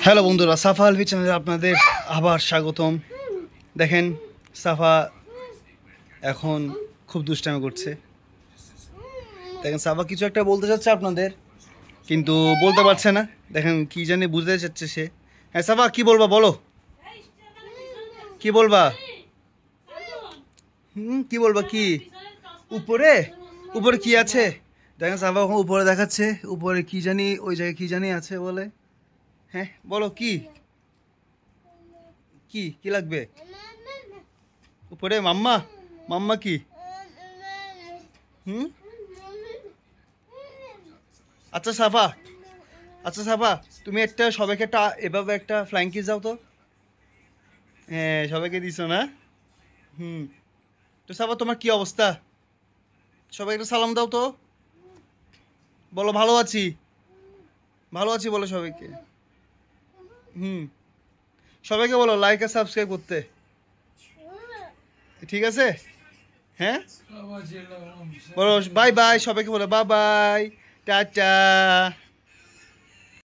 Hello বন্ধুরা, সাফা আলভি চ্যানেলে আপনাদের আবার স্বাগতম। দেখেন সাফা এখন খুব দুষ্টামি করছে। দেখেন সাফা কিছু একটা বলতে চাচ্ছে আপনাদের, কিন্তু বলতে পারছে না। দেখেন কি জানি বুঝতে চাচ্ছে সে। হ্যাঁ সাফা, কি বলবা বলো, কি বলবা? কি বলবা? কি উপরে উপরে কি আছে? দেখেন সাফা উপরে দেখাচ্ছে, উপরে কি জানি, ওই জায়গায় কি জানি আছে বলে। হ্যাঁ বলো, কি কি কি লাগবে উপরে? মাম্মা, মাম্মা কি? হুম আচ্ছা সাফা, আচ্ছা সাফা, তুমি একটা সবাইকে একটা এভাবে একটা ফ্লাইং কিস দাও তো। হ্যাঁ সবাইকে দিছো না? হুম তো সাফা তোমার কি অবস্থা? সবাইকে একটা সালাম দাও তো, বলো ভালো আছি, ভালো আছি বলো সবাইকে। হুম সবাইকে বলো লাইক আর সাবস্ক্রাইব করতে, ঠিক আছে? হ্যাঁ বলো বাই বাই, সবাইকে বলো বাই বাই, টাটা।